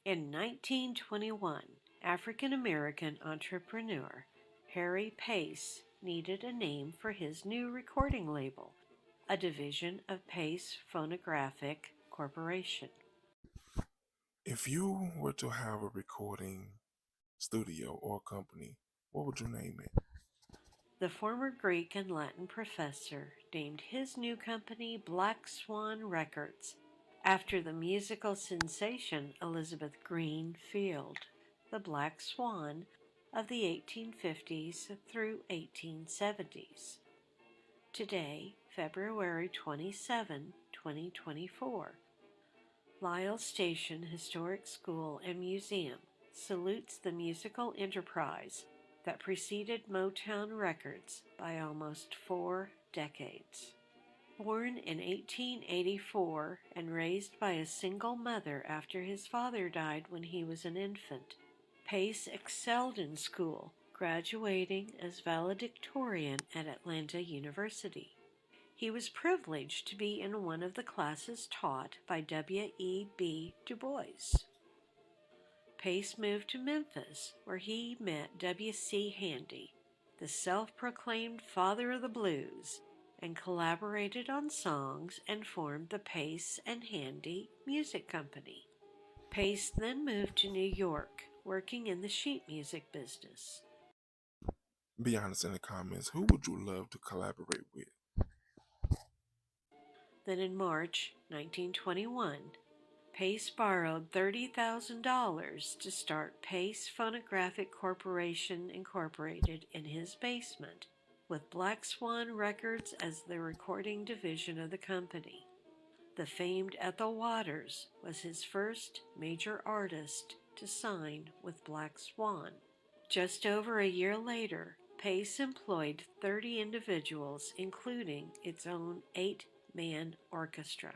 In 1921, African-American entrepreneur Harry Pace needed a name for his new recording label, a division of Pace Phonographic Corporation. If you were to have a recording studio or company, what would you name it? The former Greek and Latin professor named his new company Black Swan Records after the musical sensation Elizabeth Green Field, the Black Swan of the 1850s through 1870s. Today, February 27, 2024, Lyle Station Historic School and Museum salutes the musical enterprise that preceded Motown Records by almost 4 decades. Born in 1884 and raised by a single mother after his father died when he was an infant, Pace excelled in school, graduating as valedictorian at Atlanta University. He was privileged to be in one of the classes taught by W.E.B. Du Bois. Pace moved to Memphis, where he met W.C. Handy, the self-proclaimed father of the blues, and collaborated on songs and formed the Pace and Handy Music Company. Pace then moved to New York, working in the sheet music business. Be honest in the comments. Who would you love to collaborate with? Then in March 1921, Pace borrowed $30,000 to start Pace Phonographic Corporation Incorporated in his basement, with Black Swan Records as the recording division of the company. The famed Ethel Waters was his first major artist to sign with Black Swan. Just over a year later, Pace employed 30 individuals, including its own 8-man orchestra.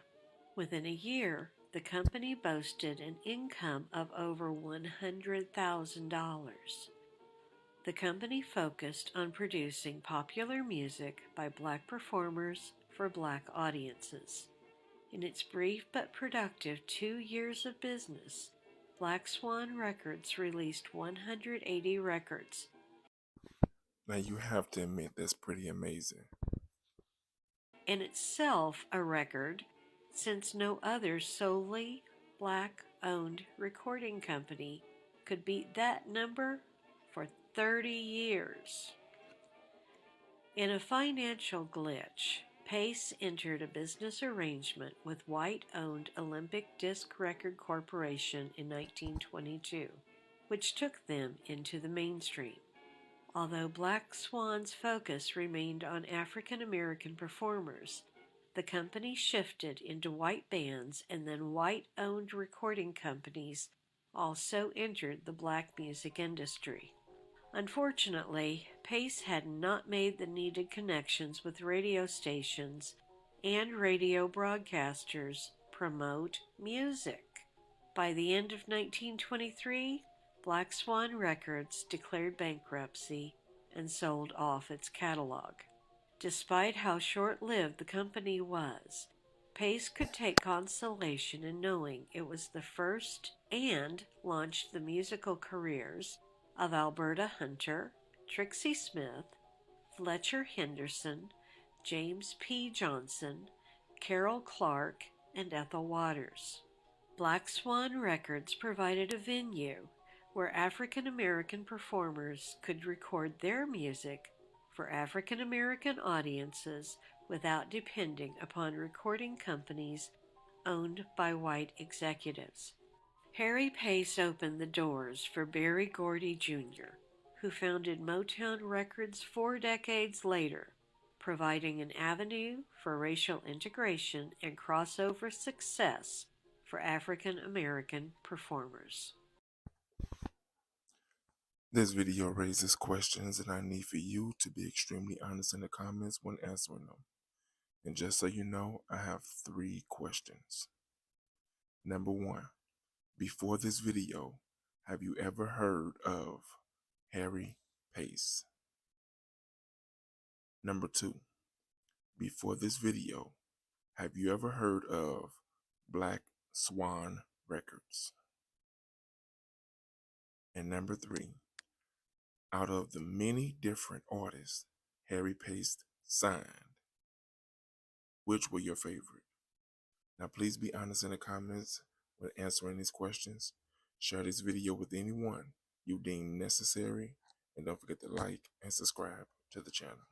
Within a year, the company boasted an income of over $100,000. The company focused on producing popular music by black performers for black audiences. In its brief but productive 2 years of business, Black Swan Records released 180 records. Now you have to admit that's pretty amazing. In itself a record, since no other solely black-owned recording company could beat that number for 30 years. In a financial glitch, Pace entered a business arrangement with white-owned Olympic Disc Record Corporation in 1922, which took them into the mainstream. Although Black Swan's focus remained on African American performers, the company shifted into white bands, and then white-owned recording companies also entered the black music industry. Unfortunately, Pace had not made the needed connections with radio stations and radio broadcasters promote music. By the end of 1923, Black Swan Records declared bankruptcy and sold off its catalog. Despite how short-lived the company was, Pace could take consolation in knowing it was the first and launched the musical careers of Alberta Hunter, Trixie Smith, Fletcher Henderson, James P. Johnson, Carol Clark, and Ethel Waters. Black Swan Records provided a venue where African American performers could record their music for African American audiences without depending upon recording companies owned by white executives. Harry Pace opened the doors for Berry Gordy Jr., who founded Motown Records 4 decades later, providing an avenue for racial integration and crossover success for African American performers. This video raises questions and I need for you to be extremely honest in the comments when answering them. And just so you know, I have 3 questions. Number 1, before this video, have you ever heard of Harry Pace? Number 2, before this video, have you ever heard of Black Swan Records? And number 3, out of the many different artists Harry Pace signed, which were your favorite? Now, please be honest in the comments when answering these questions. Share this video with anyone you deem necessary. And don't forget to like and subscribe to the channel.